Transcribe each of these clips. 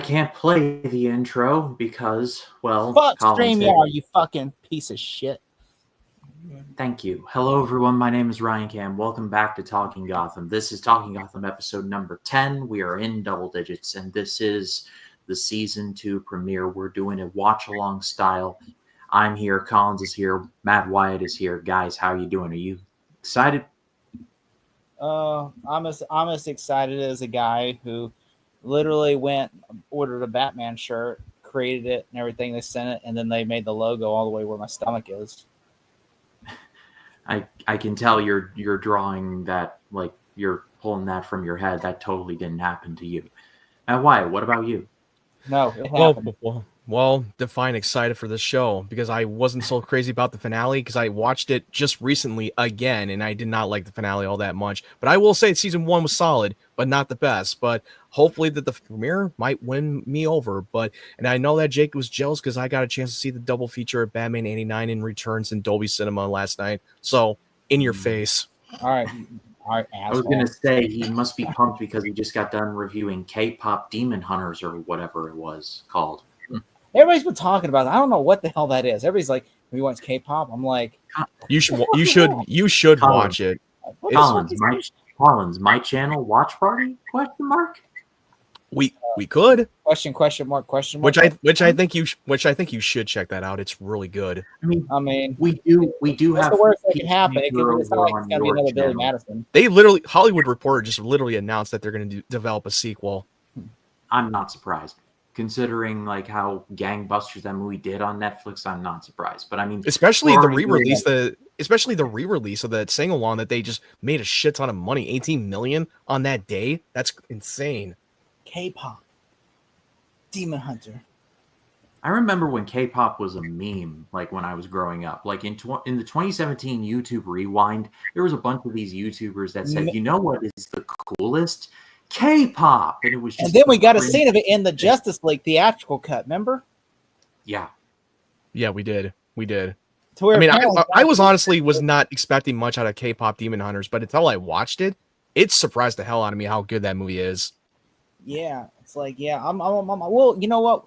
can't play the intro because, well, Fuck Colin's hit. StreamYard, you fucking piece of shit. Thank you. Hello, everyone. My name is Ryan Cam. Welcome back to Talking Gotham. This is Talking Gotham episode number 10. We are in double digits, and this is the season 2 premiere. We're doing a watch-along style. I'm here. Collins is here. Matt Wyatt is here. Guys, how are you doing? Are you excited? I'm as excited as a guy who literally ordered a Batman shirt, created it and everything. They sent it, and then they made the logo all the way where my stomach is. I can tell you're drawing that, like you're pulling that from your head. That totally didn't happen to you. Now, Wyatt, what about you? No, it happened. Well, define excited for this show because I wasn't so crazy about the finale because I watched it just recently again and I did not like the finale all that much. But I will say season 1 was solid, but not the best. But hopefully that the premiere might win me over. And I know that Jake was jealous because I got a chance to see the double feature of Batman 89 in Returns in Dolby Cinema last night. So in your face. All right, I was going to say he must be pumped because he just got done reviewing K-pop Demon Hunters or whatever it was called. Everybody's been talking about it. I don't know what the hell that is. Everybody's like, "We want K-pop." I'm like, you should watch it. Collins, my channel watch party? Question mark. We could question mark. Which I think you should check that out. It's really good. I mean, we do what's have the worst that can happen? It's not like it's gonna be another Billy Madison. They Hollywood Reporter just literally announced that they're going to develop a sequel. I'm not surprised. Considering like how gangbusters that movie did on Netflix, I'm not surprised. But I mean, especially the re-release of that sing-along that they just made a shit ton of money, 18 million on that day. That's insane. K-pop, Demon Hunter. I remember when K-pop was a meme, like when I was growing up. Like in the 2017 YouTube Rewind, there was a bunch of these YouTubers that said, "You know what is the coolest? K-pop," and it was just. And then we got a scene of it in the Justice League theatrical cut. Remember? Yeah, we did. I mean, I was honestly not expecting much out of K-pop Demon Hunters, but until I watched it, it surprised the hell out of me how good that movie is. Yeah, it's like, I'm well, you know what?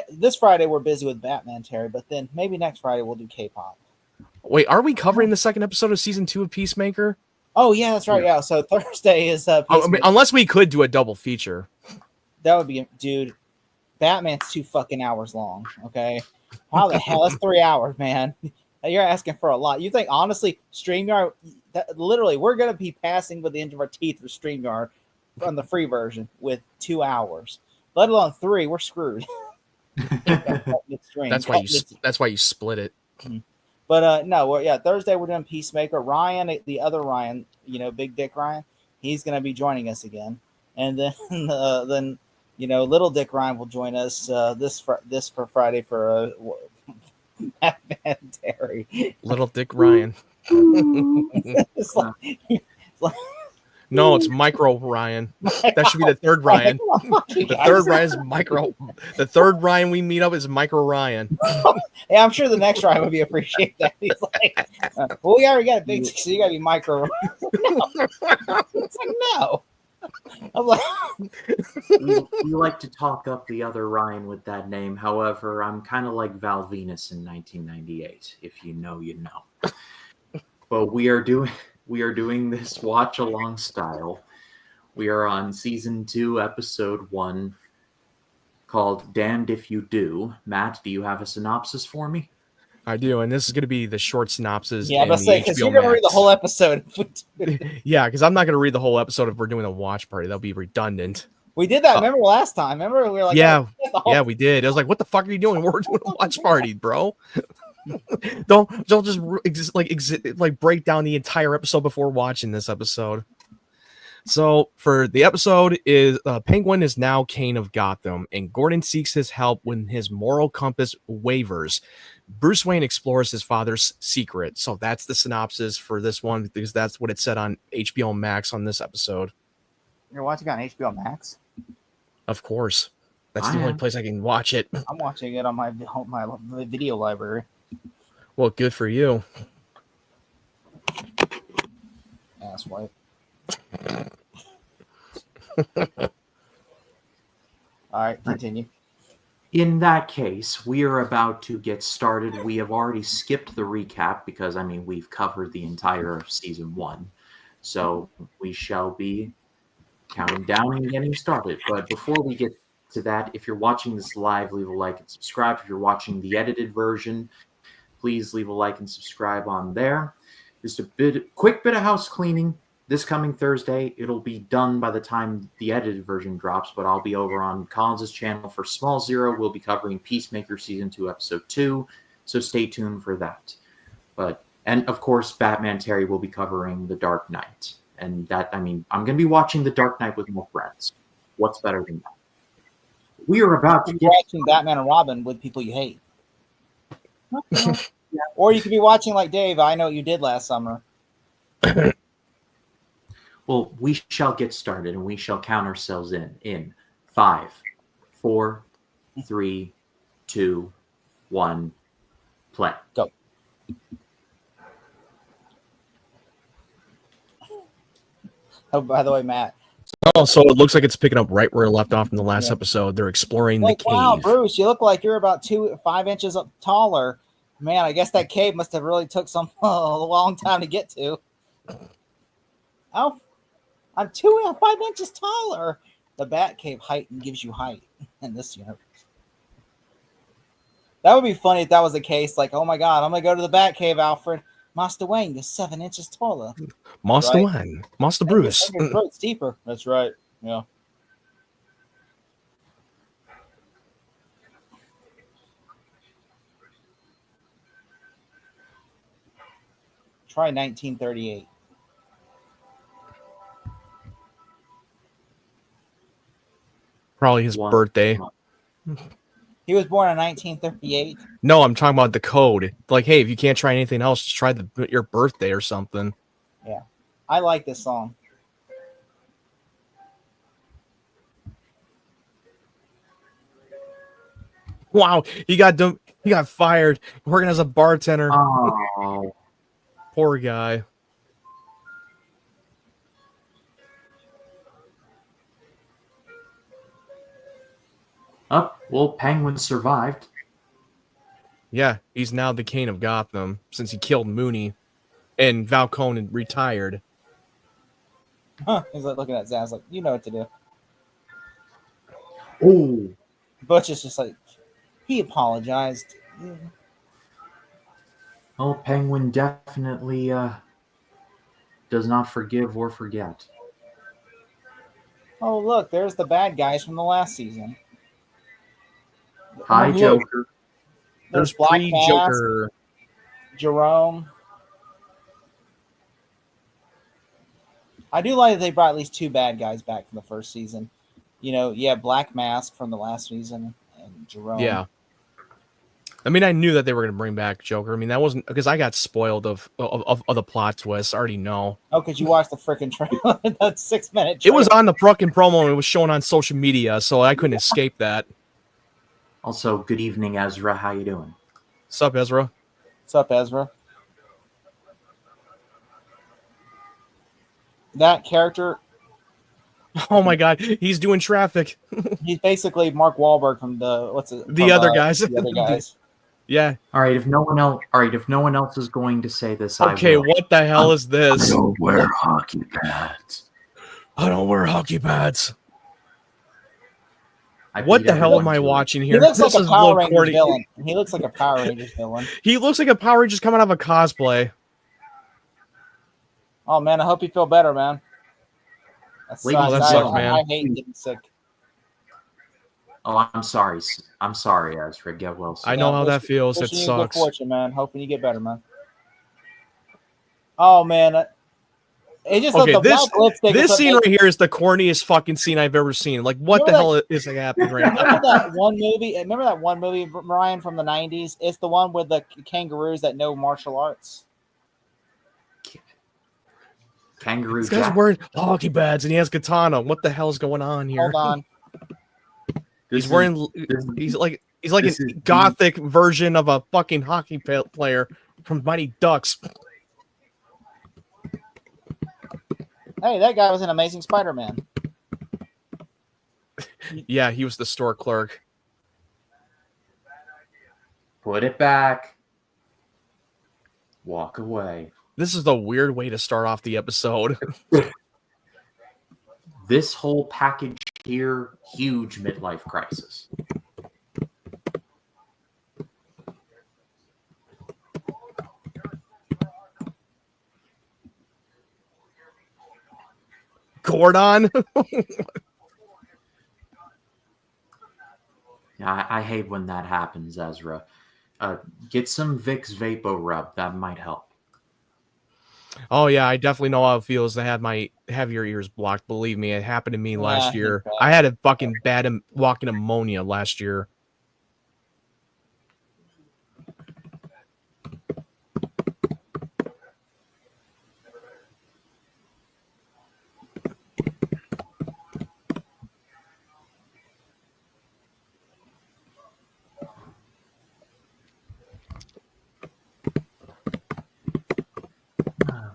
This Friday we're busy with Batman, Terry, but then maybe next Friday we'll do K-pop. Wait, are we covering the second episode of season 2 of Peacemaker? Oh yeah, that's right. Yeah, so Thursday is unless we could do a double feature. That would be, dude. Batman's 2 fucking hours long. Okay, how the hell? That's 3 hours, man. You're asking for a lot. You think honestly, StreamYard? Literally, we're gonna be passing with the end of our teeth with StreamYard on the free version with 2 hours, let alone 3. We're screwed. That's why you split it. But no, Thursday we're doing Peacemaker. Ryan, the other Ryan, Big Dick Ryan, he's going to be joining us again. And then Little Dick Ryan will join us this for Friday for Batman Terry. Little Dick Ryan. it's like no, it's Micro Ryan. That should be the third Ryan. The third Ryan's Micro. The third Ryan we meet up is Micro Ryan. Yeah, I'm sure the next Ryan would appreciate that. He's like, well, we already got a big, so you got to be Micro. No. It's like, no. I'm like, we like to talk up the other Ryan with that name. However, I'm kind of like Val Venus in 1998. If you know, you know. But we are doing this watch along style. We are on season 2, episode 1, called "Damned If You Do." Matt, do you have a synopsis for me? I do, and this is going to be the short synopsis. Yeah, I'm going to say, because you're going to read the whole episode. Yeah, because I'm not going to read the whole episode if we're doing a watch party. That'll be redundant. We did that. Remember last time? Remember we were like, yeah, we did. I was like, what the fuck are you doing? We're doing a watch party, bro. Don't just break down the entire episode before watching this episode. So for the episode is Penguin is now King of Gotham, and Gordon seeks his help when his moral compass wavers. Bruce Wayne explores his father's secret. So that's the synopsis for this one, because that's what it said on HBO Max on this episode. You're watching it on HBO Max? Of course. That's the only place I can watch it. I'm watching it on my video library. Well, good for you. Asswipe. All right, continue. In that case, we are about to get started. We have already skipped the recap because, I mean, we've covered the entire season 1. So we shall be counting down and getting started. But before we get to that, if you're watching this live, leave a like and subscribe. If you're watching the edited version, please leave a like and subscribe on there. Just a quick bit of house cleaning. This coming Thursday, it'll be done by the time the edited version drops, but I'll be over on Collins' channel for Small Zero. We'll be covering Peacemaker Season 2, Episode 2, so stay tuned for that. And of course, Batman Terry will be covering The Dark Knight. And that, I mean, I'm going to be watching The Dark Knight with more friends. What's better than that? We are about to You're get watching Batman and Robin with people you hate. Or you could be watching like Dave. I know what you did last summer. Well, we shall get started, and we shall count ourselves in 5, 4, 3, 2, 1, play. Go. Oh, by the way, Matt. Oh, so it looks like it's picking up right where it left off in the last episode. They're exploring the cave. Wow, Bruce, you look like you're about 5 inches up taller. Man, I guess that cave must have really took a long time to get to. Oh, I'm 5 inches taller. The Bat Cave height gives you height in this universe. That would be funny if that was the case. Like, oh my God, I'm gonna go to the Bat Cave, Alfred. Master Wayne is 7 inches taller. Master Right? Wayne, Master Bruce. And your throat's deeper. That's right. Yeah. Try 1938. Probably his birthday. He was born in 1938. No, I'm talking about the code. Like, hey, if you can't try anything else, just try your birthday or something. Yeah, I like this song. Wow, he got fired working as a bartender. Oh, poor guy. Oh, well, Penguin survived. Yeah, he's now the king of Gotham since he killed Mooney, and Val Conan retired. Huh. He's like looking at Zaz like, you know what to do. Oh, Butch is just like, he apologized. well, Penguin definitely does not forgive or forget. Oh, look, there's the bad guys from the last season. Hi, Look, Joker. There's Black Mask, Joker. Jerome. I do like that they brought at least 2 bad guys back from the first season. You know, yeah, Black Mask from the last season and Jerome. Yeah. I mean, I knew that they were going to bring back Joker. I mean, that wasn't because I got spoiled of the plot twist. I already know. Oh, because you watched the freaking trailer. That 6-minute It was on the fucking promo and it was shown on social media, so I couldn't escape that. Also, good evening, Ezra. How you doing? What's up, Ezra? What's up, Ezra? That character, Oh my God, he's doing traffic. he's basically Mark Wahlberg from the other guys. The other guys. Yeah. All right. If no one else is going to say this, Okay, I will. what the hell is this? I don't wear hockey pads. I don't wear hockey pads. I What beat the hell am everyone I to it. watching He here? looks like This a is Power low Rangers quality. villain. He looks like a Power Rangers villain. He looks like a Power Rangers coming out of a cosplay. Oh man, I hope you feel better, man. Ladies, that sucks, man. I hate getting sick. Oh, I'm sorry. I'm sorry, Ezra. Get well soon. I know how that feels. It Wishing you good sucks. fortune, man. Hoping you get better, man. Oh man, it just Okay, the black lipstick. this is scene what right here is the corniest fucking scene I've ever seen. Like, what the Remember hell is happening right now? Remember that one movie? Remember that one movie, Ryan, from the 90s? It's the one with the kangaroos that know martial arts. Kangaroo This guy's Jack. wearing hockey pads and he has katana. What the hell's going on here? Hold on. He's wearing. He's like a gothic version of a fucking hockey player from Mighty Ducks. Hey, that guy was an Amazing Spider-Man. Yeah, he was the store clerk. Put it back. Walk away. This is the weird way to start off the episode. This whole package here, huge midlife crisis. Gordon. I hate when that happens, Ezra. Get some Vicks Vapo Rub. That might help. Oh yeah, I definitely know how it feels to have your ears blocked. Believe me, it happened to me last year. I had a fucking bad walking pneumonia last year.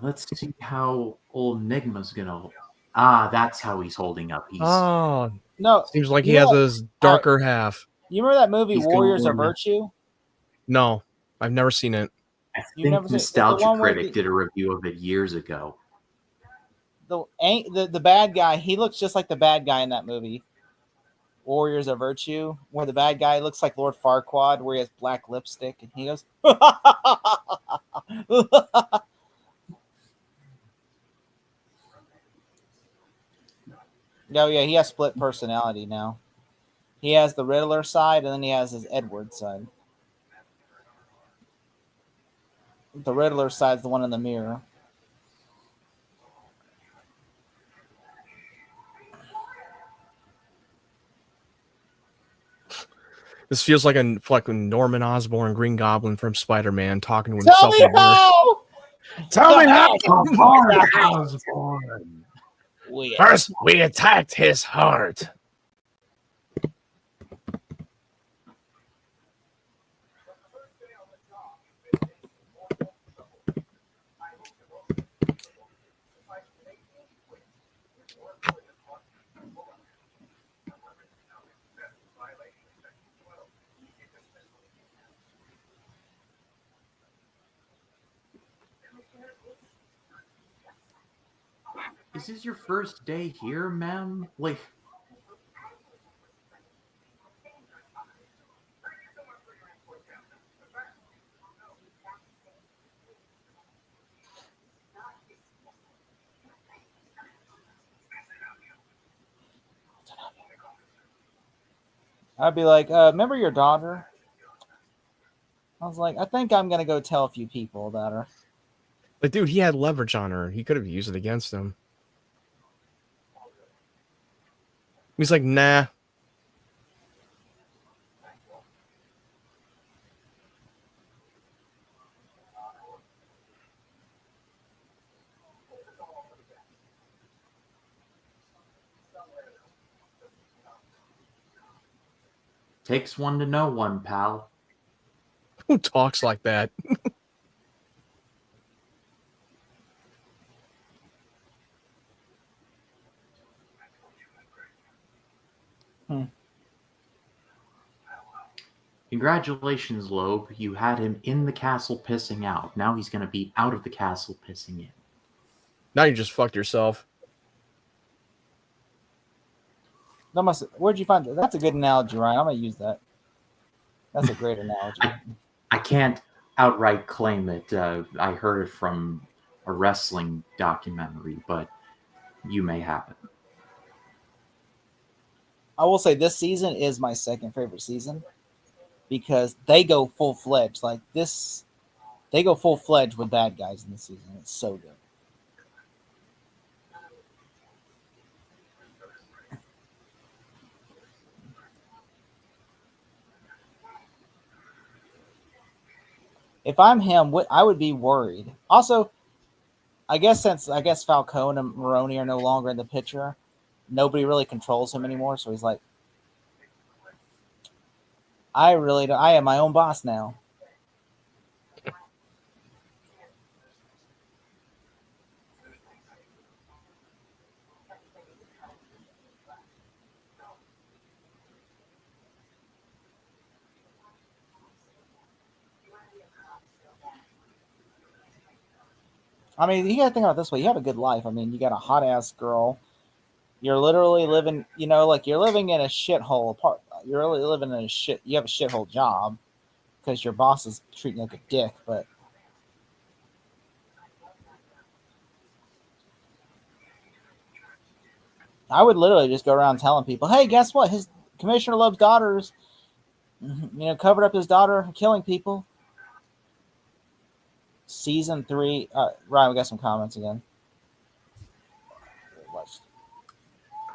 Let's see how old Nigma's gonna. Ah, that's how he's holding up. Oh, No, seems like he has his darker half. You remember that movie He's Warriors of gonna- Virtue? No, I've never seen it. I You've never think seen- Nostalgia the one where Critic did a review of it years ago. The bad guy, he looks just like the bad guy in that movie. Warriors of Virtue, where the bad guy looks like Lord Farquaad, where he has black lipstick, and he goes, no, yeah, he has split personality now. He has the Riddler side, and then he has his Edward side. The Riddler side's the one in the mirror. This feels like a fucking Norman Osborn Green Goblin from Spider-Man talking to Tell himself. me how! Tell me how! First, we attacked his heart. Is this your first day here, ma'am? Like, I'd be like, remember your daughter? I was like, I think I'm going to go tell a few people about her. Like, dude, he had leverage on her. He could have used it against him. He's like, nah. takes one to know one, pal. Who talks like that? Congratulations, Loeb. You had him in the castle pissing out. Now he's going to be out of the castle pissing in. Now you just fucked yourself. Where'd you find that? That's a good analogy, Ryan. I'm going to use that. That's a great analogy. I can't outright claim it. I heard it from a wrestling documentary, but you may have it. I will say this season is my second favorite season because they go full-fledged. Like this, they go full-fledged with bad guys in this season. It's so good. If I'm him, I would be worried. Also, I guess Falcone and Maroney are no longer in the picture, nobody really controls him anymore. So he's like, I am my own boss now. I mean, you got to think about it this way. You have a good life. I mean, you got a hot ass girl. You're literally living, like you're living in a shithole apart. You're really living in a shit. You have a shithole job because your boss is treating you like a dick. But I would literally just go around telling people, "Hey, guess what? His Commissioner Loeb's daughter's, covered up his daughter killing people." Season 3. Ryan, we got some comments again.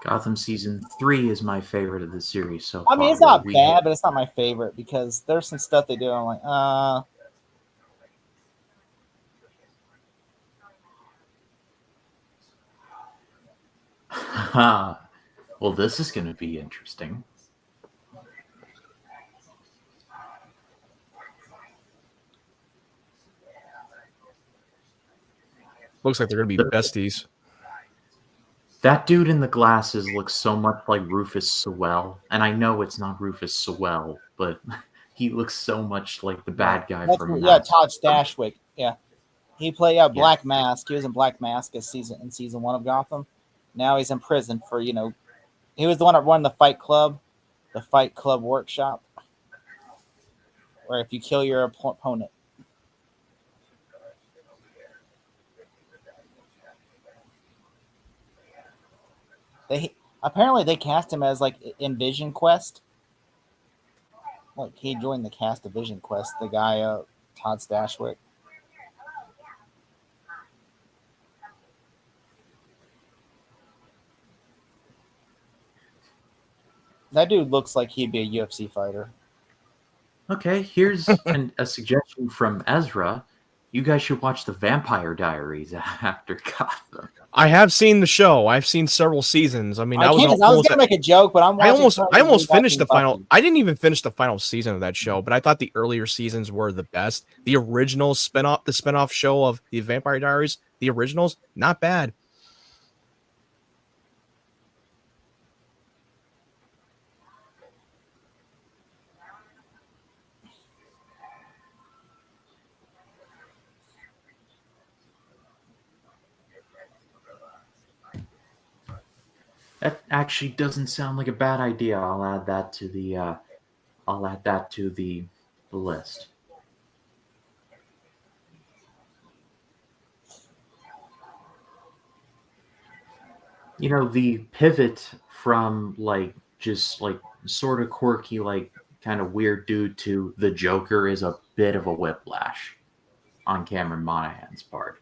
Gotham season 3 is my favorite of the series so I far. mean, it's not bad, but it's not my favorite because there's some stuff they do. I'm like, well, this is going to be interesting. Looks like they're going to be besties. That dude in the glasses looks so much like Rufus Sewell, and I know it's not Rufus Sewell, but he looks so much like the bad guy from Todd Stashwick. Yeah, he played Black Mask. He was in Black Mask in season 1 of Gotham. Now he's in prison for he was the one that run the Fight Club workshop, where if you kill your opponent. They cast him as like in Vision Quest. Like he joined the cast of Vision Quest. The guy, Todd Stashwick. That dude looks like he'd be a UFC fighter. Okay, here's a suggestion from Ezra. You guys should watch the Vampire Diaries after Gotham. I have seen the show. I've seen several seasons. I mean, I was gonna make a joke, but I almost finished the final. I didn't even finish the final season of that show, but I thought the earlier seasons were the best. The original spinoff show of the Vampire Diaries, the originals, not bad. That actually doesn't sound like a bad idea. I'll add that to the list. The pivot from just sort of quirky, kind of weird dude to the Joker is a bit of a whiplash on Cameron Monaghan's part.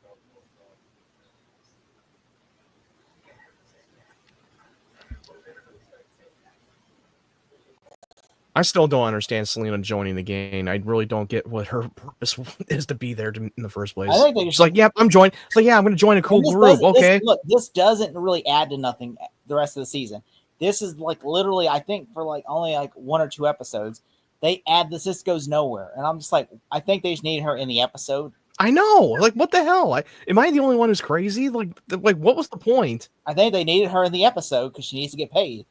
I still don't understand Selena joining the gang. I really don't get what her purpose is to be there in the first place. I think she's like, "Yeah, I'm joining." It's like, "Yeah, I'm going to join a cool group." Okay. This doesn't really add to nothing the rest of the season. This is literally, I think, for only 1 or 2 episodes, they add this. This goes nowhere, and I'm just like, I think they just need her in the episode. I know, what the hell? Am I the only one who's crazy? What was the point? I think they needed her in the episode because she needs to get paid.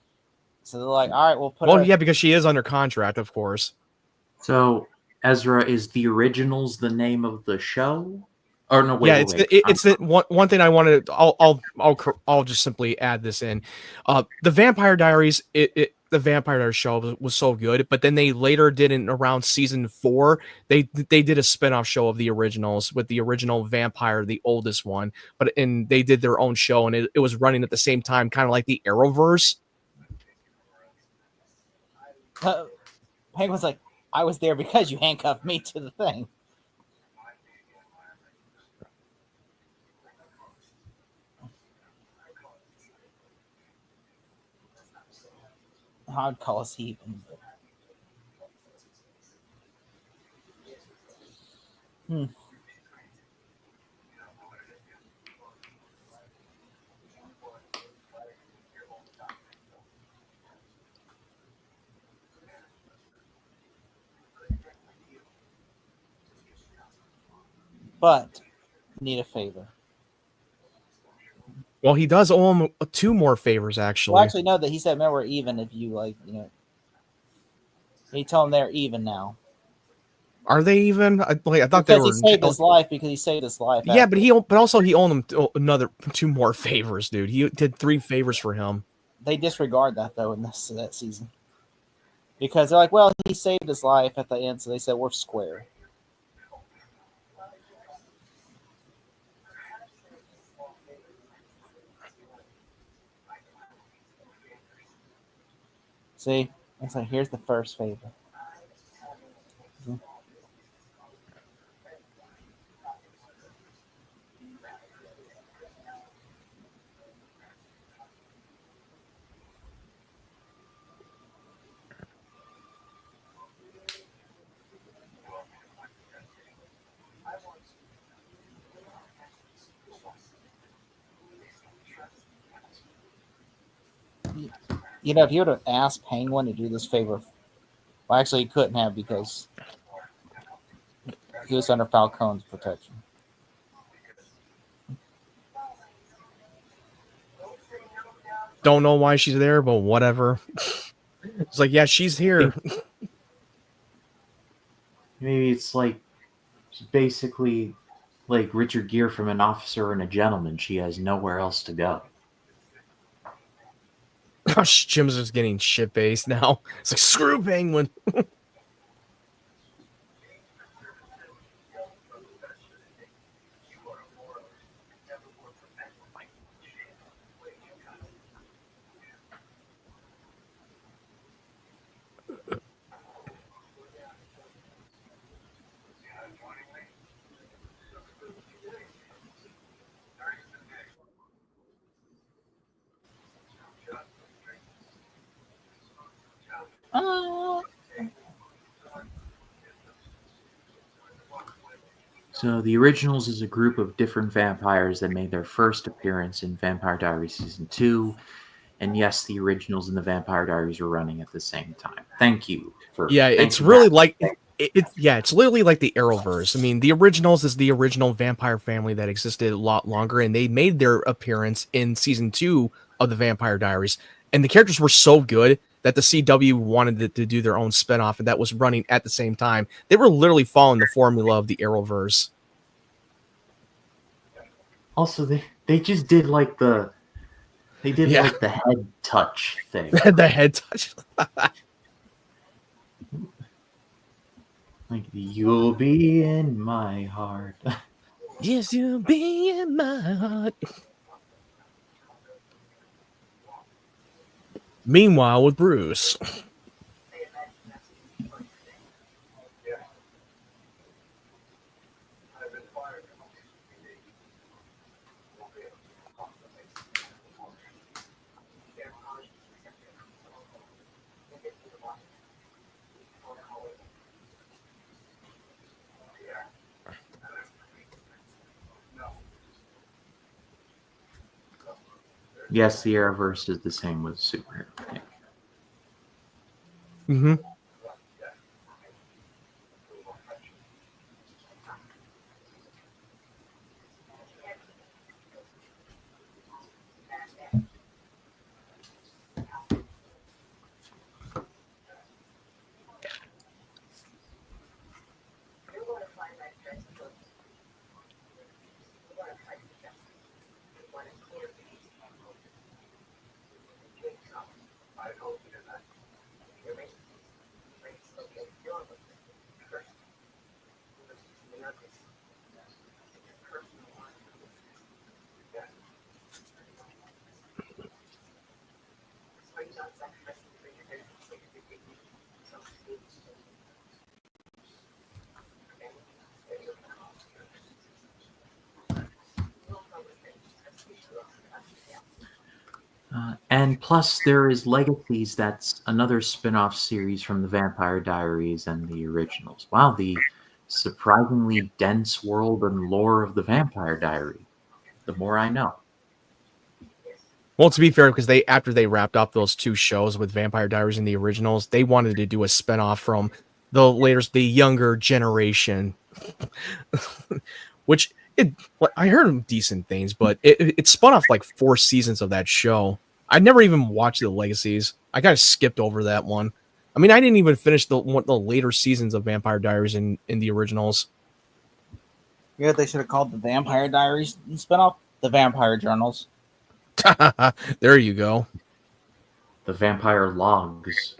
So they're like, all right, we'll put. Well, yeah, because she is under contract, of course. So, Ezra, is The Originals the name of the show? Or no, wait. Yeah, it's the one thing I wanted. I'll just simply add this in. The Vampire Diaries. The Vampire Diaries show was so good, but then they later did in around season 4. They did a spinoff show of The Originals with the original vampire, the oldest one. And they did their own show, and it was running at the same time, kind of like the Arrowverse. Penguin's like, I was there because you handcuffed me to the thing. I'd call us heathen. But need a favor. Well, he does owe him 2 more favors, actually. Well, actually, no. That he said, "Man, we're even." If you He told him they're even now. Are they even? I thought they Because were. he saved his life. Because he saved his life. Yeah, after. but also he owned him another 2 more favors, dude. He did 3 favors for him. They disregard that though in that season because they're like, well, he saved his life at the end, so they said we're square. See, it's like here's the first favor. You know, if you would have asked Penguin to do this favor, well, actually, he couldn't have because he was under Falcone's protection. Don't know why she's there, but whatever. It's like, yeah, she's here. Maybe it's like basically like Richard Gere from An Officer and a Gentleman. She has nowhere else to go. Jim's just getting shit faced now. It's like, screw Penguin. So the Originals is a group of different vampires that made their first appearance in Vampire Diaries Season 2. And yes, the Originals and the Vampire Diaries were running at the same time. Thank you for... Yeah, it's really like... It's literally like the Arrowverse. I mean, the Originals is the original vampire family that existed a lot longer, and they made their appearance in Season 2 of the Vampire Diaries. And the characters were so good that the CW wanted to do their own spinoff, and that was running at the same time. They were literally following the formula of the Arrowverse. Also, they just did like the... They did like the head touch thing. The head touch. Like, you'll be in my heart. Yes, you'll be in my heart. Meanwhile, with Bruce. Yes, the Arrowverse is the same with superhero. Yeah. Mm-hmm. And plus, there is Legacies. That's another spin-off series from the Vampire Diaries and the Originals. Wow, the surprisingly dense world and lore of the Vampire Diary. The more I know. Well, to be fair, because after they wrapped up those 2 shows with Vampire Diaries and the Originals, they wanted to do a spinoff from the younger generation, which I heard decent things, but it spun off like 4 seasons of that show. I never even watched the Legacies. I kind of skipped over that one. I mean, I didn't even finish the later seasons of Vampire Diaries in the originals. Yeah, they should have called the Vampire Diaries spinoff the Vampire Journals. There you go. The Vampire Logs.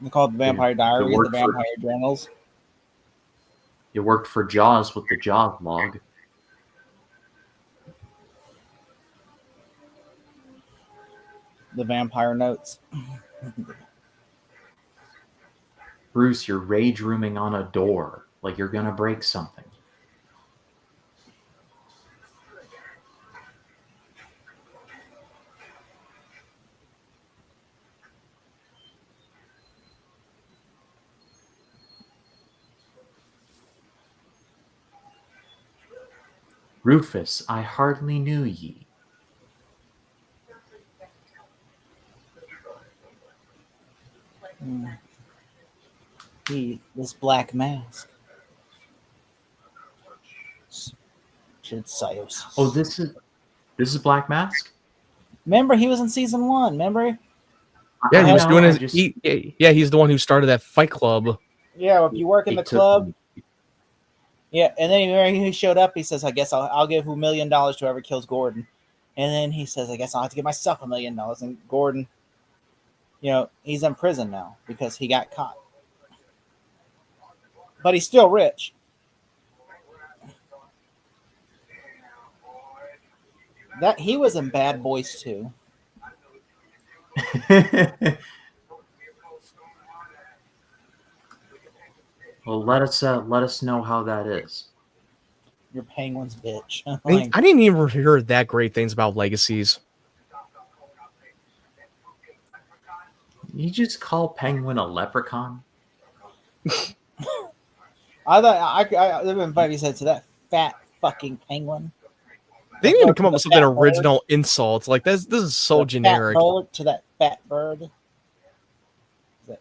They called the Vampire Diaries the worked for- Vampire Journals. You worked for Jaws with the Jaws log. The Vampire Notes. Bruce, you're rage rooming on a door like you're gonna break something. Rufus, I hardly knew ye. This black mask. Psychosis. Oh, this is Black Mask? Remember, he was in season 1. Remember? Yeah, he was doing his. He's the one who started that Fight Club. Yeah, if you work in the club. Yeah, and then he showed up. He says, "I guess I'll give $1 million to whoever kills Gordon." And then he says, "I guess I'll have to give myself $1 million." And Gordon, he's in prison now because he got caught, but he's still rich. That he was in Bad Boys too. Well, let us know how that is. Your Penguin's bitch. I didn't even hear that great things about Legacies. You just call Penguin a leprechaun? I thought I if he said to that fat fucking penguin. They didn't even come up with something original insults. Like this is so generic. To that fat bird. Is that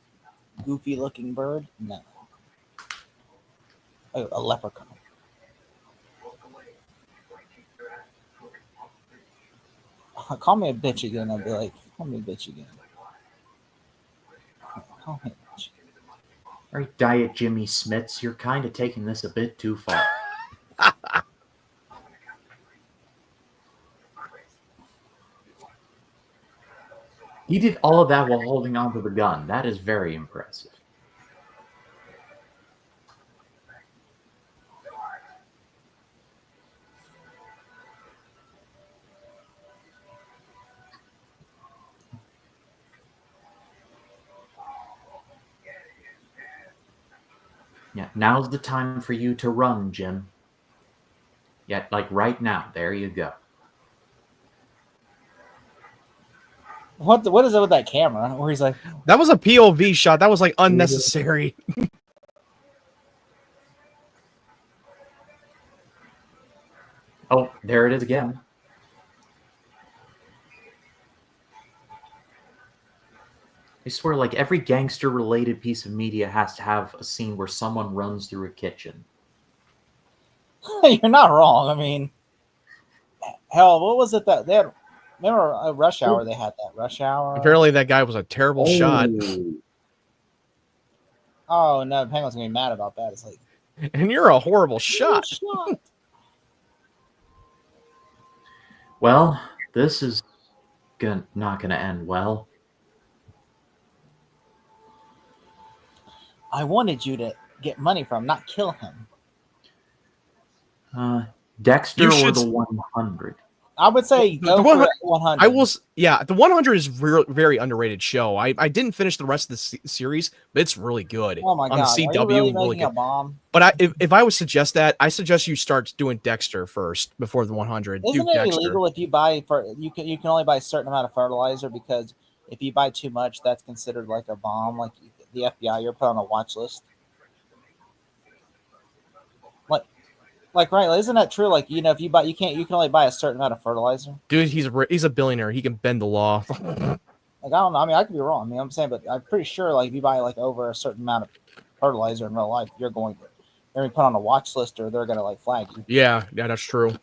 goofy looking bird? No. Oh, a leprechaun. Call me a bitch again. I'll be like, call me a bitch again. Call me a bitch again. All right, Diet Jimmy Smits, you're kind of taking this a bit too far. He did all of that while holding onto the gun. That is very impressive. Yeah, now's the time for you to run, Jim. Yeah, like right now. There you go. What is it with that camera? Where he's like, that was a POV shot. That was like unnecessary. Oh, there it is again. I swear, like every gangster-related piece of media has to have a scene where someone runs through a kitchen. you're not wrong. I mean, hell, what was it that they had? Remember Rush Hour? They had that Rush Hour. Apparently, that guy was a terrible shot. Oh no, Penguin's gonna be mad about that. It's like, and you're a horrible shot. Well, this is not gonna end well. I wanted you to get money from, not kill him. Dexter or the 100? I would say go for 100. I will. Yeah, the 100 is very underrated show. I didn't finish the rest of the series, but it's really good. Oh my god, on the CW, are you really good. making a bomb? But if I would suggest that, I suggest you start doing Dexter first before the 100. Isn't it illegal if you buy you can only buy a certain amount of fertilizer, because if you buy too much, that's considered like a bomb. Like the FBI, you're put on a watch list. Like right? Isn't that true? Like if you buy, you can only buy a certain amount of fertilizer. Dude, he's a billionaire. He can bend the law. Like I don't know. I mean, I could be wrong. I mean, I'm saying, but I'm pretty sure like if you buy like over a certain amount of fertilizer in real life, you're going to be put on a watch list, or they're going to like flag you. Yeah, that's true.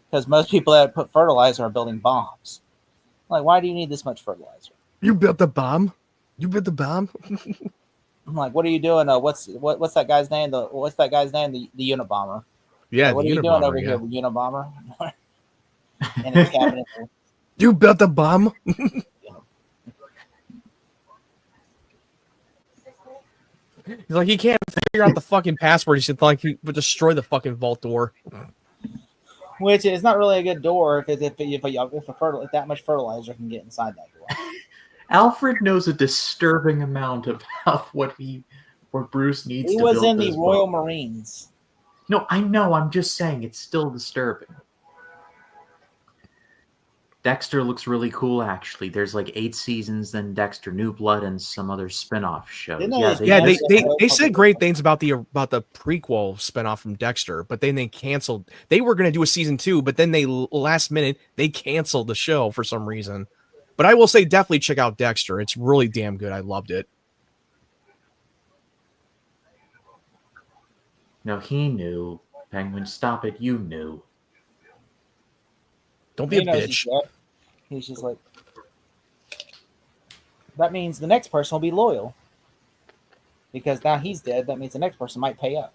Because most people that put fertilizer are building bombs. Like, why do you need this much fertilizer? You built the bomb. You built the bomb. I'm like, what are you doing? What's that guy's name? What's that guy's name? The Unabomber. Yeah, Like, what the are you doing Unabomber, over yeah. here, Unabomber? In his cabinet. You built the bomb. He's like, he can't figure out the fucking password. He should like he would destroy the fucking vault door. Which is not really a good door if that much fertilizer can get inside that door. Alfred knows a disturbing amount about what Bruce needs He to was build in the this Royal boat. Marines. No, I know. I'm just saying it's still disturbing. Dexter looks really cool, actually. There's like 8 seasons, then Dexter New Blood, and some other spin-off shows. Didn't Yeah, they- They said great things about the prequel spinoff from Dexter, but then they canceled. They were going to do a season 2, but then they last minute they canceled the show for some reason. But I will say, definitely check out Dexter. It's really damn good. I loved it. No, he knew. Penguin, stop it. You knew. Don't be a bitch. He's just like, that means the next person will be loyal. Because now he's dead, that means the next person might pay up.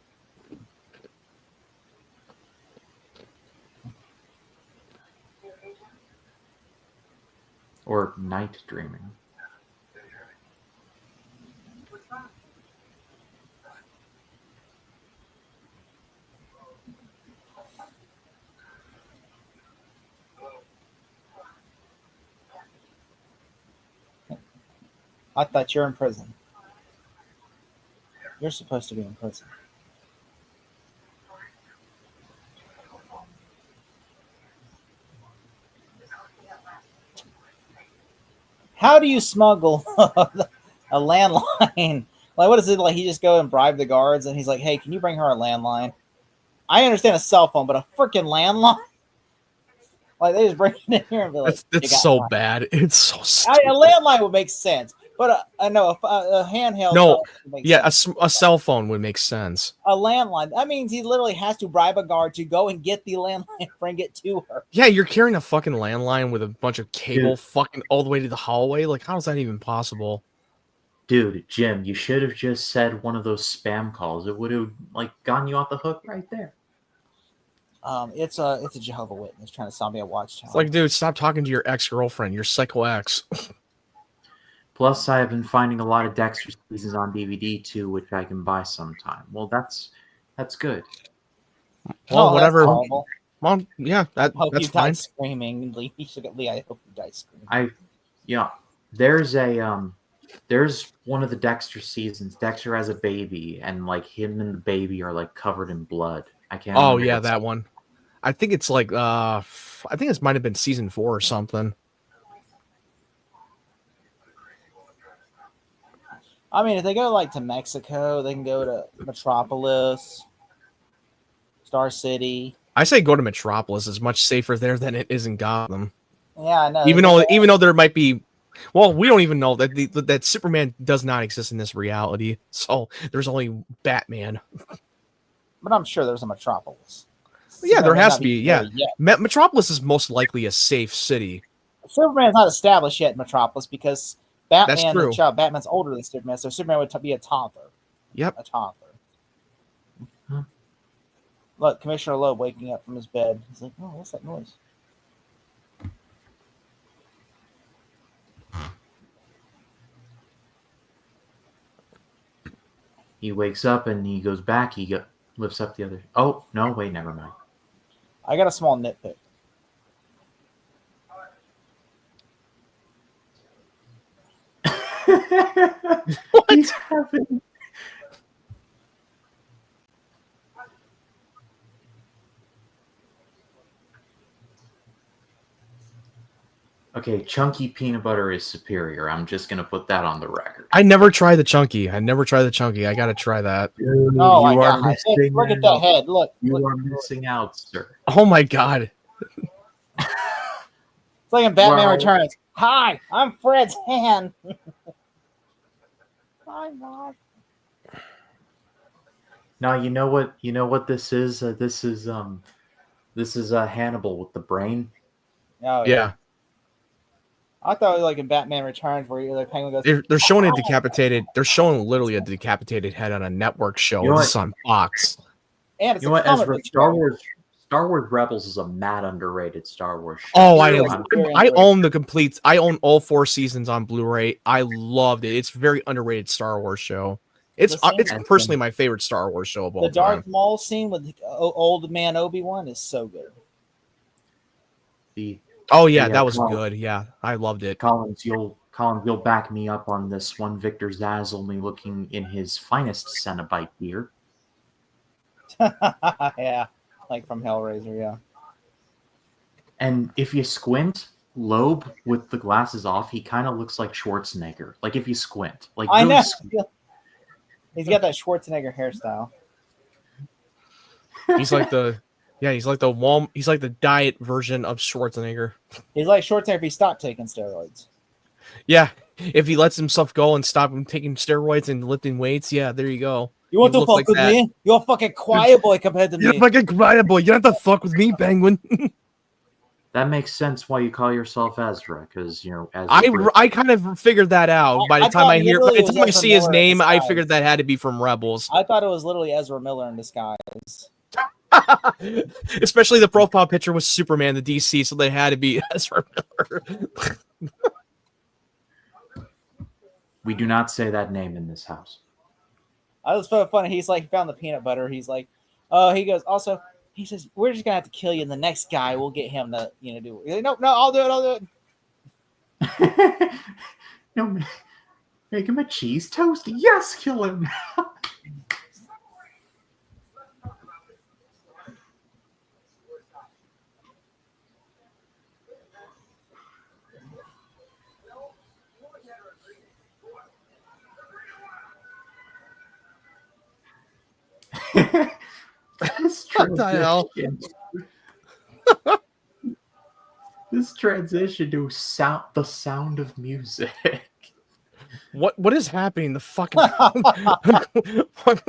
Or night dreaming. I thought you're in prison. You're supposed to be in prison. How do you smuggle a landline? Like, what is it? Like, he just go and bribe the guards, and he's like, "Hey, can you bring her a landline?" I understand a cell phone, but a freaking landline? Like, they just bring it in here and be like, "It's so bad. It's so stupid." A landline would make sense, but I know a handheld. No, yeah, a cell phone would make sense. A landline. That means he literally has to bribe a guard to go and get the landline and bring it to her. Yeah, you're carrying a fucking landline with a bunch of cable fucking all the way to the hallway. Like, how is that even possible? Dude, Jim, you should have just said one of those spam calls. It would have like gotten you off the hook right there. It's a Jehovah Witness trying to sell me a watchtower. It's like, dude, stop talking to your ex-girlfriend, your psycho ex. Plus, I have been finding a lot of Dexter seasons on DVD too, which I can buy sometime. Well, that's good. Well, whatever. Well, yeah, that's fine. Screaming, Lee. I hope you die screaming. There's one of the Dexter seasons. Dexter has a baby, and like him and the baby are like covered in blood. I can't. Oh yeah, that one. I think it's like I think this might have been season 4 or something. I mean, if they go like to Mexico, they can go to Metropolis, Star City. I say go to Metropolis. It's much safer there than it is in Gotham. Yeah, I know. Even though there might be, well, we don't even know that that Superman does not exist in this reality. So there's only Batman. But I'm sure there's a Metropolis. Yeah, there has to be. Yeah, Metropolis is most likely a safe city. Superman's not established yet in Metropolis because Batman's older than Superman, so Superman would be a toddler. Yep, a toddler. Look, Commissioner Loeb waking up from his bed. He's like, "Oh, what's that noise?" He wakes up and he goes back. Lifts up the other. Oh no! Wait, never mind. I got a small nitpick. What's happening? Okay, chunky peanut butter is superior. I'm just gonna put that on the record. I never tried the chunky. I gotta try that. Dude, oh my god! Look at that head. Look, you are missing out, sir. Oh my god! It's like in Batman Returns. Hi, I'm Fred's hand. Hi, Mom. Now you know what this is. This is Hannibal with the brain. Oh yeah. I thought it was like in Batman Returns where the Penguin goes. They're showing a decapitated. They're showing literally a decapitated head on a network show. You know This is on Fox. And it's You know a what, comic Ezra? book show. Star Wars Rebels is a mad underrated Star Wars show. Oh, Very I own the complete. I own all 4 seasons on Blu-ray. I loved it. It's a very underrated Star Wars show. It's personally my favorite Star Wars show of all The Darth time. Maul scene with old man Obi-Wan is so good. That was good. Yeah, I loved it. Collins, you'll back me up on this one. Victor Zaz only looking in his finest Cenobite gear. Yeah, like from Hellraiser. Yeah. And if you squint, Loeb with the glasses off, he kind of looks like Schwarzenegger. Like if you squint, like I really know. squint. He's got that Schwarzenegger hairstyle. He's like the he's like the diet version of Schwarzenegger. He's like Schwarzenegger if he stopped taking steroids. Yeah, if he lets himself go and stop him taking steroids and lifting weights, yeah, there you go. You want He to fuck looks with like that. me? You're a fucking quiet boy compared to You're me. fucking quiet boy. You don't have to fuck with me, Penguin. That makes sense why you call yourself Ezra, because Ezra. I kind of figured that out by the time I see his name. I figured that had to be from Rebels. I thought it was literally Ezra Miller in disguise. Especially the profile picture was Superman, the DC, so they had to be Ezra Miller. We do not say that name in this house. I was so funny. He's like, he found the peanut butter. He's like, oh, he goes, also, he says, we're just going to have to kill you. And the next guy, we'll get him to, do it. No, I'll do it. No, make him a cheese toast. Yes, kill him. What the hell? This transition to the sound of music. What is happening? The fucking what?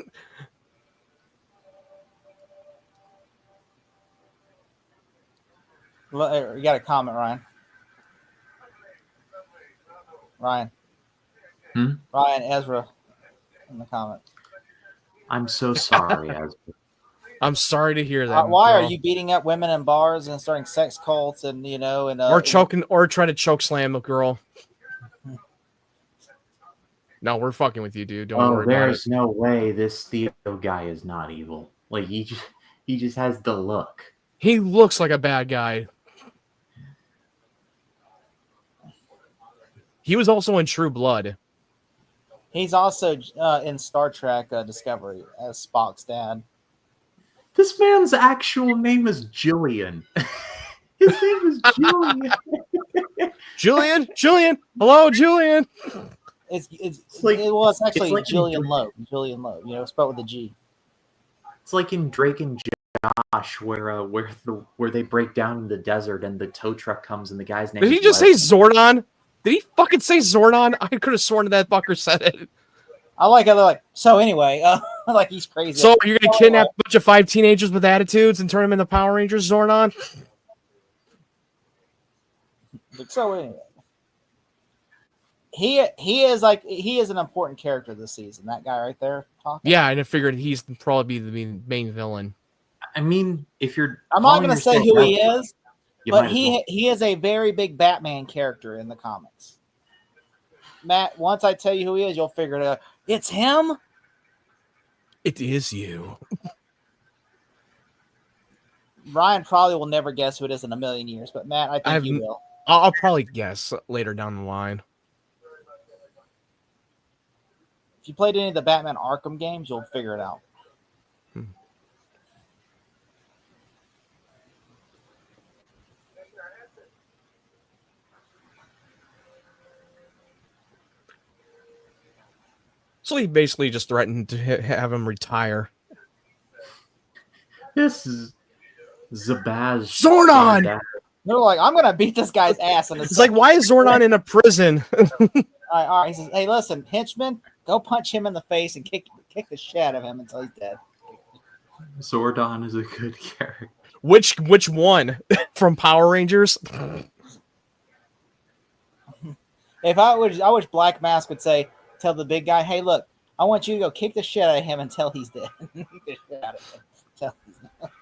Well, you got a comment, Ryan. Ryan, Ezra in the comment. I'm so sorry, Ezra. I'm sorry to hear that. Why bro. are you beating up women in bars and starting sex cults and or choking or trying to choke slam a girl? No, we're fucking with you, dude. Don't worry about it. There's no way this Theo guy is not evil. Like he just has the look. He looks like a bad guy. He was also in True Blood. He's also in Star Trek Discovery as Spock's dad. This man's actual name is Jillian. His name is Julian. Julian. Hello, Julian. It's actually like Jillian Loeb. Jillian Loeb, spelled with a G. It's like in Drake and Josh, where they break down in the desert and the tow truck comes and the guy's name. Did he just say Zordon? Did he fucking say Zordon? I could have sworn that fucker said it. I like how they're like. So anyway, like he's crazy. So you're gonna kidnap a bunch of 5 teenagers with attitudes and turn them into Power Rangers, Zordon? So anyway. He is an important character this season. That guy right there talking. Yeah, and I figured he's probably the main villain. I mean, I'm not going to say who he is, but he is a very big Batman character in the comics. Matt, once I tell you who he is, you'll figure it out. It's him. It is you. Ryan probably will never guess who it is in a million years, but Matt, I think you will. I'll probably guess later down the line. If you played any of the Batman Arkham games, you'll figure it out. So he basically just threatened to have him retire. This is Zabaz Zordon! They're like, I'm going to beat this guy's ass. It's like, why is Zordon in a prison? All right. He says, hey, listen, henchman, go punch him in the face and kick the shit out of him until he's dead. Zordon is a good character. Which one? From Power Rangers? If I wish Black Mask would tell the big guy, hey, look, I want you to go kick the shit out of him until he's dead. Kick the shit out of him until he's dead.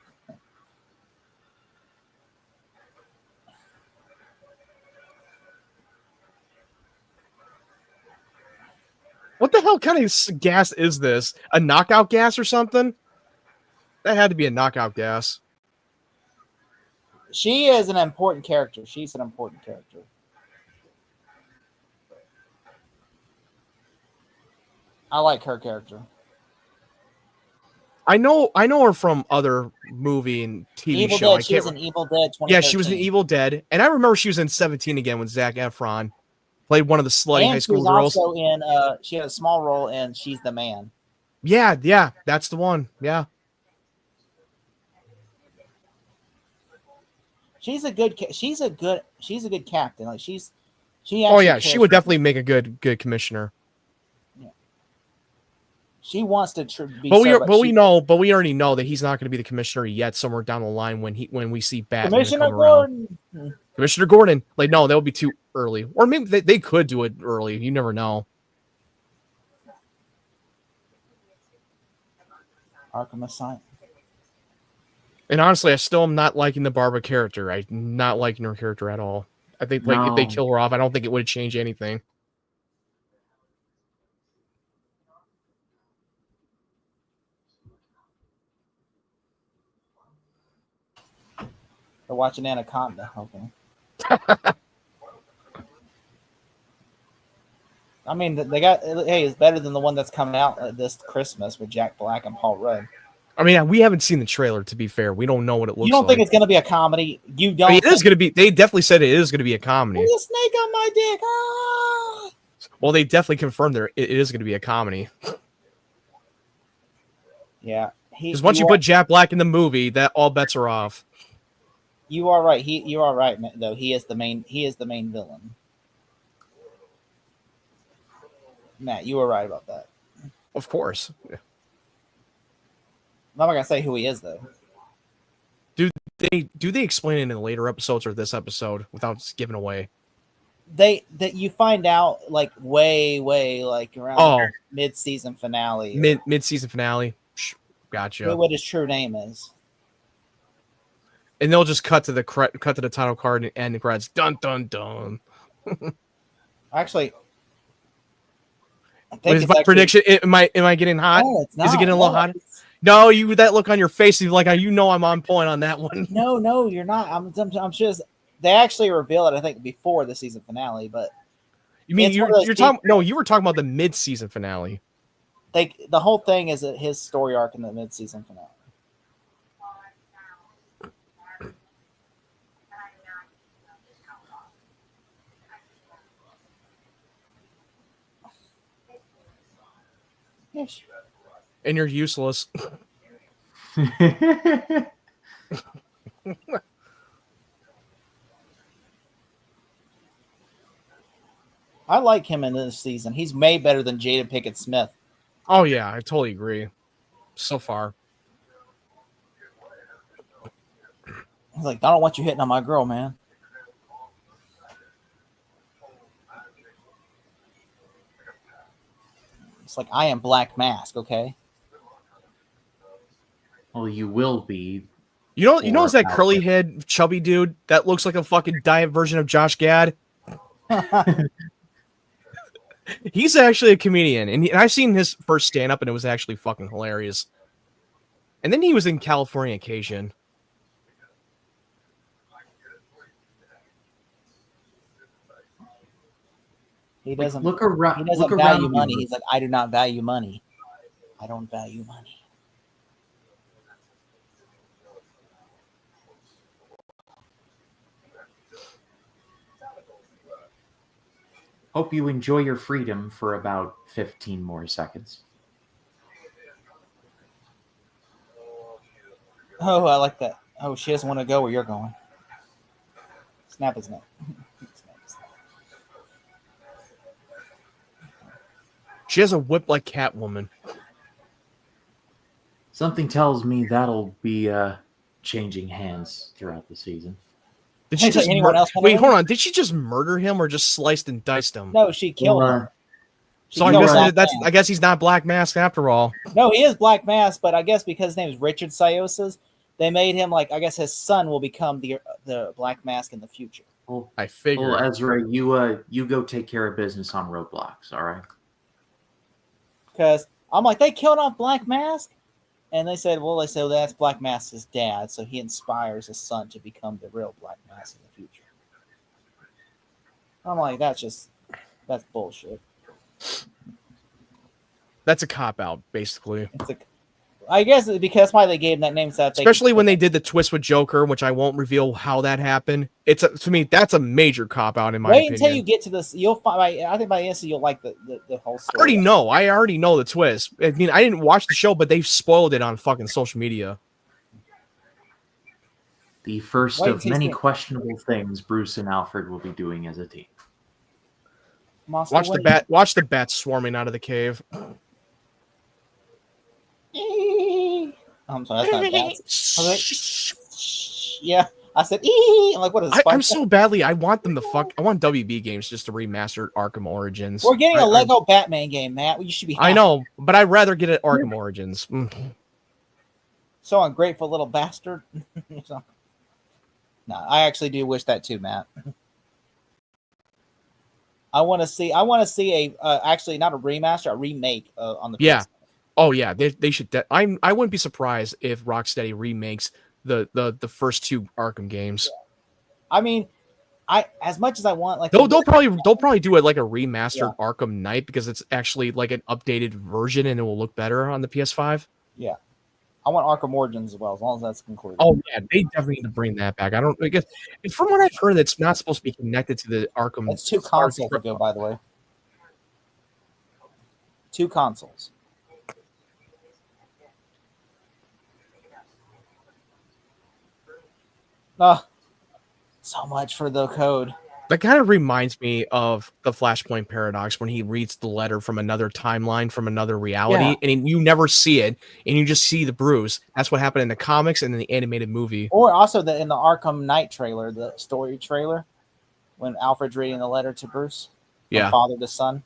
What the hell kind of gas is this? A knockout gas or something? That had to be a knockout gas. She is an important character. She's an important character. I like her character. I know her from other movie and TV Evil show. Dead. She was in Evil Dead 2013. Yeah, she was in Evil Dead. And I remember she was in 17 again with Zac Efron. Played one of the slutty high school girls. She was also in, she had a small role in She's the Man. Yeah, that's the one. Yeah. She's a good captain. Like she. Oh yeah, she would definitely make a good commissioner. Yeah. She wants to be. But we already know that he's not going to be the commissioner yet. Somewhere down the line when we see Batman Commissioner come Gordon. around. Commissioner Gordon. Like no, that would be too early. Or maybe they could do it early. You never know. Arkham Asylum. And honestly, I still am not liking the Barbara character. I'm not liking her character at all. I think if they kill her off, I don't think it would change anything. They're watching Anaconda. Okay. I mean, they got. Hey, it's better than the one that's coming out this Christmas with Jack Black and Paul Rudd. I mean, we haven't seen the trailer. To be fair, we don't know what it looks like. You don't think it's going to be a comedy? You don't? I mean, it is going to be. They definitely said it is going to be a comedy. There's a snake on my dick. Ah! Well, they definitely confirmed it is going to be a comedy. Yeah, because once you put Jack Black in the movie, that all bets are off. You are right. You are right, though. He is the main villain. Matt, you were right about that. Of course. Yeah. I'm not gonna say who he is, though. Do they explain it in the later episodes or this episode without giving away? That you find out like way like around mid-season finale. Mid-season finale. Gotcha. What his true name is. And they'll just cut to the title card and the credits. Dun dun dun. Actually, I think my prediction. Am I getting hot? No, it's not. Is it getting a little hot? No, that look on your face is like I'm on point on that one. No, you're not. I'm just. They actually reveal it, I think, before the season finale. But you mean you're talking? No, you were talking about the mid-season finale. The whole thing is his story arc in the mid-season finale. Yes. And you're useless. I like him in this season. He's way better than Jada Pinkett Smith. Oh yeah, I totally agree. So far. He's like, I don't want you hitting on my girl, man. It's like, I am Black Mask, okay? Well, you will be. You know, it's that curly head, chubby dude that looks like a fucking diet version of Josh Gad? He's actually a comedian, and I've seen his first stand-up, and it was actually fucking hilarious. And then he was in Californication. He doesn't look around. He doesn't value money. He's like, I do not value money. I don't value money. Hope you enjoy your freedom for about 15 more seconds. Oh, I like that. Oh, she doesn't want to go where you're going. Snap his neck. She has a whip like Catwoman. Something tells me that'll be changing hands throughout the season. Did she just anyone else? wait? Hold on. Did she just murder him or just sliced and diced him? No, she killed him. So I guess I guess he's not Black Mask after all. No, he is Black Mask, but I guess because his name is Richard Sayosas, they made him like I guess his son will become the Black Mask in the future. Well, I figure. Well, Ezra, you go take care of business on Roblox, all right? Because I'm like, they killed off Black Mask, and they said that's Black Mask's dad, so he inspires his son to become the real Black Mask in the future. I'm like, that's bullshit. That's a cop out, basically. I guess because that's why they gave him that name. So especially when they did the twist with Joker, which I won't reveal how that happened. To me, that's a major cop out in my opinion. Wait until you get to this. You'll find. I think by the end you'll like the whole story. I already know the twist. I mean, I didn't watch the show, but they've spoiled it on fucking social media. The first of many questionable things Bruce and Alfred will be doing as a team. Watch the bats swarming out of the cave. I'm sorry, that's not bats. Yeah, I said I'm like, what is this? I'm so badly. I want WB games just to remaster Arkham Origins. We're getting a Lego Batman game, Matt. You should be happy. I know, but I'd rather get it Arkham Origins. So ungrateful little bastard. No, I actually do wish that too, Matt. I want to see a actually not a remaster, a remake on the PS5. PS5. Oh yeah, they should. I wouldn't be surprised if Rocksteady remakes the first two Arkham games. I mean, as much as I want, like they'll probably do it like a remastered Arkham Knight because it's actually like an updated version and it will look better on the PS5. Yeah, I want Arkham Origins as well, as long as that's concluded. Oh yeah, they definitely need to bring that back. I don't because from what I've heard, it's not supposed to be connected to the Arkham. It's 2 consoles ago, by the way. 2 consoles. So much for the code. That kind of reminds me of the Flashpoint paradox when he reads the letter from another timeline, from another reality, and you never see it, and you just see the bruise. That's what happened in the comics and in the animated movie. Or also in the Arkham Knight trailer, the story trailer, when Alfred's reading the letter to Bruce, from father to son.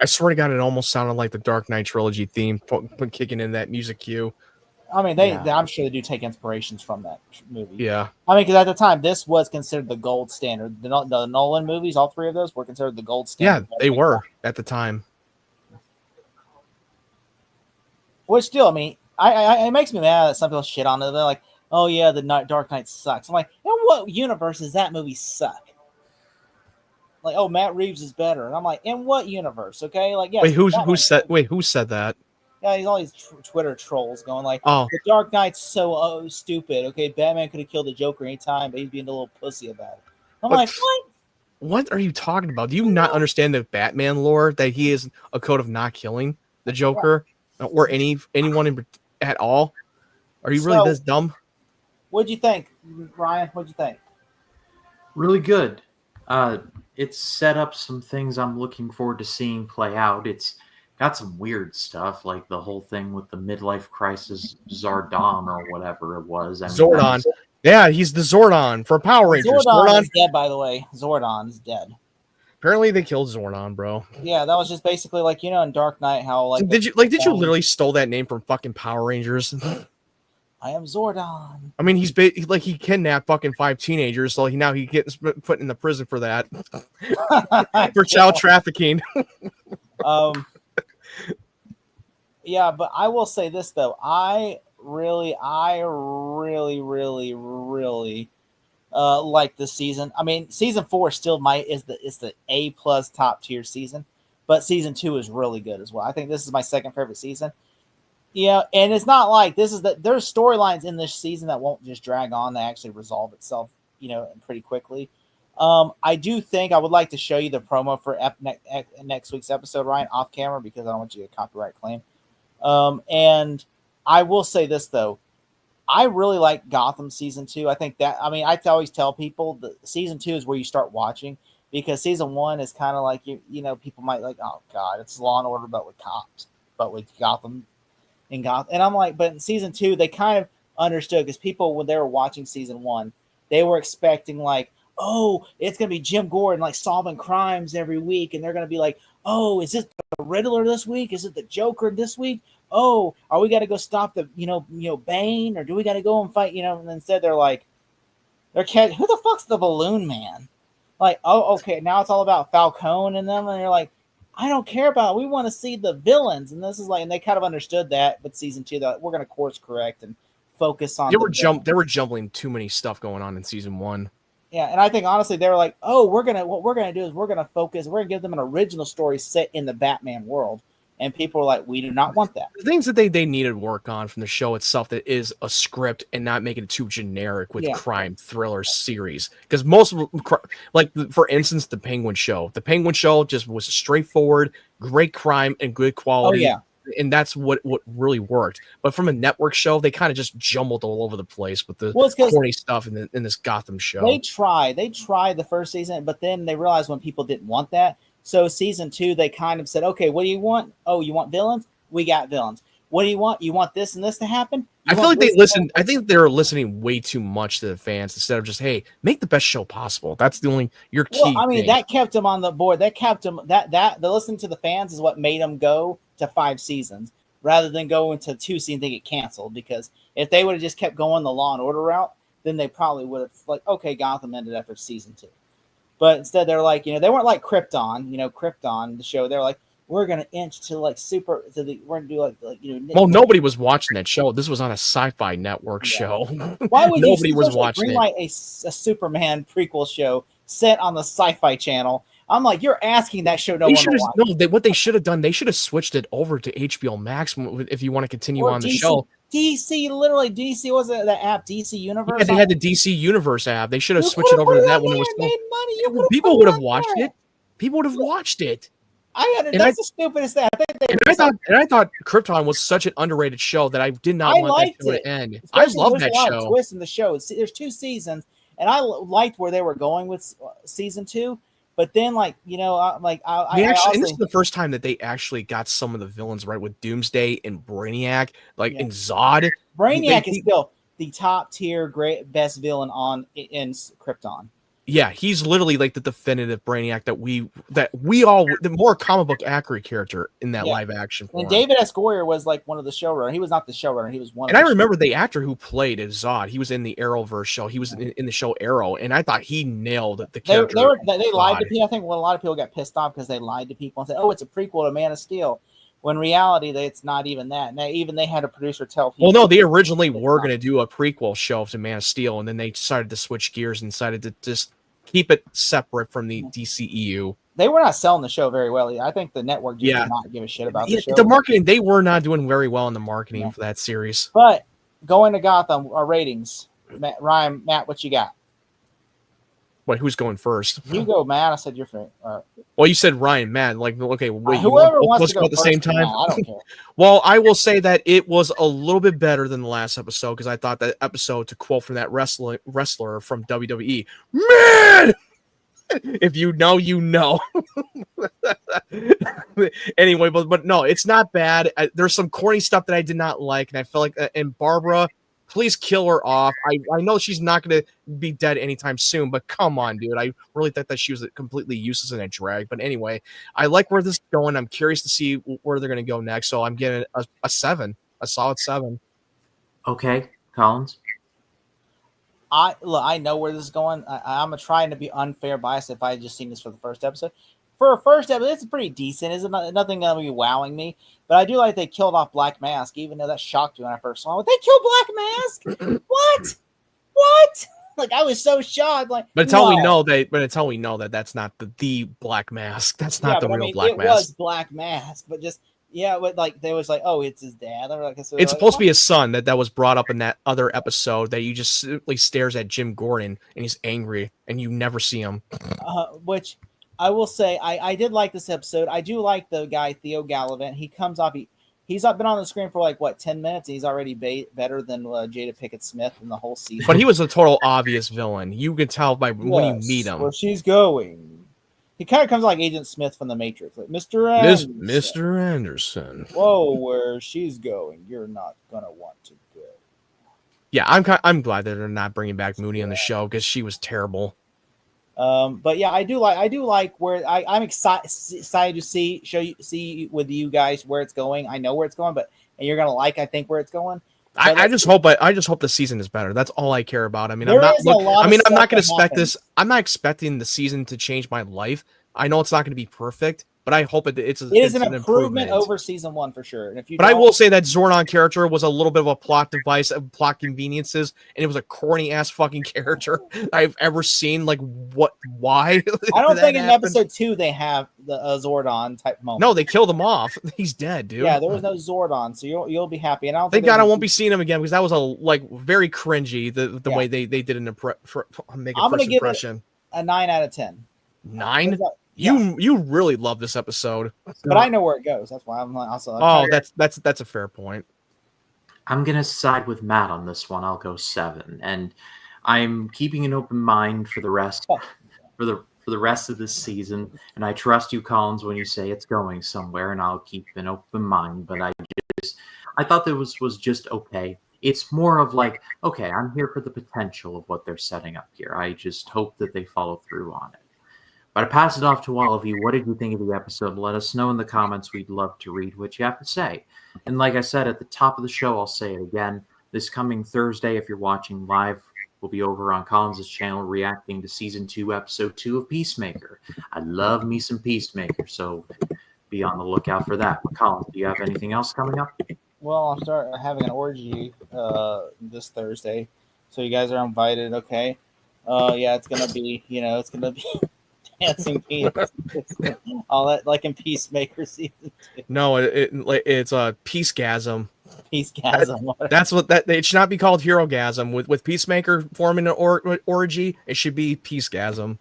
I swear to God, it almost sounded like the Dark Knight trilogy theme kicking in that music cue. I mean, I'm sure they do take inspirations from that movie. Yeah. I mean, because at the time, this was considered the gold standard. The Nolan movies, all 3 of those, were considered the gold standard. Yeah, they were at the time. Which still, I mean, it makes me mad that some people shit on it. They're like, oh yeah, the Dark Knight sucks. I'm like, in what universe does that movie suck? Like, oh, Matt Reeves is better, and I'm like, in what universe? Okay, like, yeah. Wait, who said that? Yeah, he's all these Twitter trolls going like, "Oh, the Dark Knight's so stupid." Okay, Batman could have killed the Joker anytime, but he's being a little pussy about it. I'm like, what? What are you talking about? Do you not understand the Batman lore that he is a code of not killing the Joker or anyone at all? Are you really this dumb? What'd you think, Ryan? What'd you think? Really good. It's set up some things I'm looking forward to seeing play out. It's got some weird stuff, like the whole thing with the midlife crisis Zordon or whatever it was. Zordon. Yeah, he's the Zordon for Power Rangers. Zordon is dead, by the way. Zordon's dead. Apparently they killed Zordon, bro. Yeah, that was just basically like, in Dark Knight, how like did you literally stole that name from fucking Power Rangers? I am Zordon. I mean, he kidnapped fucking 5 teenagers, so he gets put in the prison for that for child trafficking. Yeah, but I will say this though, I really like this season. I mean, season 4 still is the A+ top tier season, but season 2 is really good as well. I think this is my second favorite season. Yeah, and it's not like there's storylines in this season that won't just drag on. They actually resolve itself, pretty quickly. I do think I would like to show you the promo for next week's episode, Ryan, off camera, because I don't want you to copyright claim. And I will say this though, I really like Gotham season 2. I think that, I mean, I always tell people that season 2 is where you start watching, because season 1 is kind of like, you know, people might like, oh God, it's Law and Order, but with cops, but with Gotham and Gotham. And I'm like, but in season 2, they kind of understood, because people, when they were watching season 1, they were expecting like, oh, it's going to be Jim Gordon like solving crimes every week. And they're going to be like, oh, is it the Riddler this week? Is it the Joker this week? Oh, are we got to go stop the, you know, Bane, or do we got to go and fight, you know? And instead they're like, who the fuck's the Balloon Man? Like, oh, okay, now it's all about Falcone and them. And they're like, I don't care about it. We want to see the villains. And this is like, and they kind of understood that, but season 2, that we're going to course correct and focus on they were jumbling too many stuff going on in season 1. Yeah, and I think honestly they were like, oh, what we're gonna do is we're gonna focus, we're gonna give them an original story set in the Batman world. And people are like, we do not want that. The things that they needed work on from the show itself, that is a script and not making it too generic with crime thriller series. Because most of them, like for instance, the Penguin Show just was straightforward, great crime and good quality. Oh, yeah. And that's what really worked. But from a network show, they kind of just jumbled all over the place with the corny stuff in this Gotham show. They tried the first season, but then they realized when people didn't want that. So season 2, they kind of said, okay, what do you want? Oh, you want villains? We got villains. What do you want? You want this and this to happen? I feel like they listened. I think they're listening way too much to the fans instead of just, hey, make the best show possible. That's the only your key. Well, I mean, that kept them on the board. That kept them the listening to the fans is what made them go to 5 seasons rather than go into 2 seasons and get canceled. Because if they would have just kept going the Law and Order route, then they probably would have like, okay, Gotham ended after season 2. But instead, they're like, you know, they weren't like Krypton, the show. They're like, we're gonna inch to like we're gonna do like you know. Well, nobody was watching that show. This was on a Sci-Fi Network show. Why would nobody was watching it? A Superman prequel show set on the Sci-Fi Channel. I'm like, you're asking that show what they should have done, they should have switched it over to HBO Max if you want to continue on the show. DC was it the app DC Universe? Yeah, they had the DC Universe app. They should have switched it over to that when it was still. People would have watched it. People would have watched it. That's the stupidest thing. I thought Krypton was such an underrated show that I did not want that show to end. I love that show. Of twists in the show. There's 2 seasons, and I liked where they were going with season 2. But then, this is the first time that they actually got some of the villains right with Doomsday and Brainiac, and Zod. Brainiac is still the top tier, best villain in Krypton. Yeah, he's literally like the definitive Brainiac that we all, the more comic book accurate character in that live action form. And David S. Goyer was like one of the showrunners. He was not the showrunner. He was one. And I remember the actor who played as Zod. He was in the Arrowverse show. He was in the show Arrow, and I thought he nailed the character. They lied to people. I think a lot of people got pissed off because they lied to people and said, "Oh, it's a prequel to Man of Steel." When in reality, it's not even that. And they had a producer tell people. Well, no, they originally were going to do a prequel show to Man of Steel, and then they decided to switch gears and decided to just keep it separate from the DCEU. They were not selling the show very well. I think the network just did not give a shit about the show. The marketing, they were not doing very well in the marketing for that series. But going to Gotham, our ratings. Matt, what you got? Wait, who's going first? You go, Matt. I said your favorite. Well, you said Ryan, Matt. Like, okay, wait, whoever wants to go at the same time. I don't care. Well, I will say that it was a little bit better than the last episode because I thought that episode, to quote from that wrestler from WWE, man. If you know, you know. Anyway, but no, it's not bad. There's some corny stuff that I did not like, and I felt like, and Barbara, please kill her off. I know she's not going to be dead anytime soon, but come on, dude. I really thought that she was completely useless in a drag. But anyway, I like where this is going. I'm curious to see where they're going to go next. So I'm getting a 7, a solid 7. Okay, Collins. I know where this is going. I'm trying to be unfair biased if I had just seen this for the first episode. For a first episode, it's pretty decent. It's nothing going to be wowing me. But I do like they killed off Black Mask, even though that shocked me when I first saw it. They killed Black Mask? What? Like, I was so shocked. Like, but it's how we know that that's not the Black Mask. That's not the real Black Mask. It was Black Mask, but just Yeah, but like they was like, oh, it's his dad. Or like, so It's like, supposed to be his son that was brought up in that other episode that you just simply stares at Jim Gordon and he's angry and you never see him. which I will say, I did like this episode. I do like the guy Theo Gallivant. He comes off. He's not been on the screen for like what 10 minutes. And he's already better than Jada Pinkett Smith in the whole season. But he was a total obvious villain. You could tell by when you meet him. Where she's going. He kind of comes like Agent Smith from The Matrix, like Mr. Anderson. Mr. Anderson. Whoa, where she's going, you're not gonna want to go. Yeah, I'm glad that they're not bringing back Mooney on the show because she was terrible. But yeah, I do like where I'm excited to see with you guys where it's going. I know where it's going, and you're gonna I think where it's going. I just hope the season is better. That's all I care about. I mean, I'm not going to expect this. I'm not expecting the season to change my life. I know it's not going to be perfect, but I hope it is an improvement over season 1 for sure. And I will say that Zordon character was a little bit of a plot device, plot conveniences, and it was a corny ass fucking character I've ever seen. Like, what? Why? I don't think in episode 2 they have the Zordon type moment. No, they killed him off. He's dead, dude. Yeah, there was no Zordon, so you'll be happy. And I don't thank God I won't be seeing him again because that was very cringy. The way they did an I'm gonna give it a 9 out of 10. 9. You really love this episode, but I know where it goes. That's why I'm also. That's a fair point. I'm gonna side with Matt on this one. I'll go 7, and I'm keeping an open mind for the rest for the rest of this season. And I trust you, Collins, when you say it's going somewhere, and I'll keep an open mind. But I thought that was just okay. It's more of like, okay, I'm here for the potential of what they're setting up here. I just hope that they follow through on it. But I pass it off to all of you. What did you think of the episode? Let us know in the comments. We'd love to read what you have to say. And like I said at the top of the show, I'll say it again. This coming Thursday, if you're watching live, we'll be over on Collins' channel reacting to Season 2, Episode 2 of Peacemaker. I love me some Peacemaker, so be on the lookout for that. Collins, do you have anything else coming up? Well, I'll start having an orgy this Thursday. So you guys are invited, okay? Yeah, it's going to be, dancing penis. All that like in Peacemaker season 2. No, it's a peacegasm. Peacegasm. That's what it should not be called Herogasm. With Peacemaker forming an orgy, it should be peacegasm.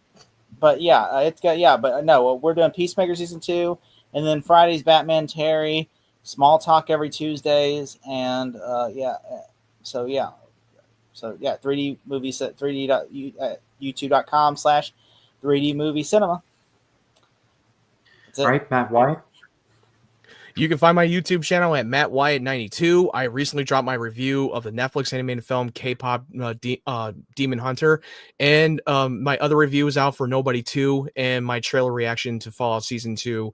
But we're doing Peacemaker season 2, and then Friday's Batman Terry, Small Talk every Tuesdays, and 3D movies at 3d.youtube.com/3D movie cinema. All right, Matt Wyatt. You can find my YouTube channel at Matt Wyatt 92. I recently dropped my review of the Netflix animated film K-pop Demon Hunter, and my other review is out for Nobody 2, and my trailer reaction to Fallout Season 2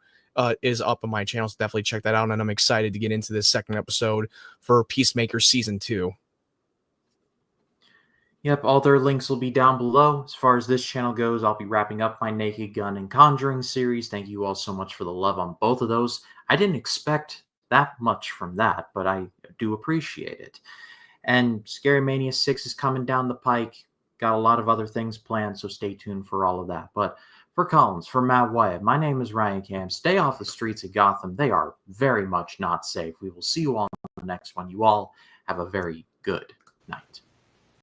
is up on my channel, so definitely check that out. And I'm excited to get into this second episode for Peacemaker Season 2. Yep, all their links will be down below. As far as this channel goes, I'll be wrapping up my Naked Gun and Conjuring series. Thank you all so much for the love on both of those. I didn't expect that much from that, but I do appreciate it. And Scary Mania 6 is coming down the pike. Got a lot of other things planned, so stay tuned for all of that. But for Collins, for Matt Wyatt, my name is Ryan Cam. Stay off the streets of Gotham. They are very much not safe. We will see you all on the next one. You all have a very good night.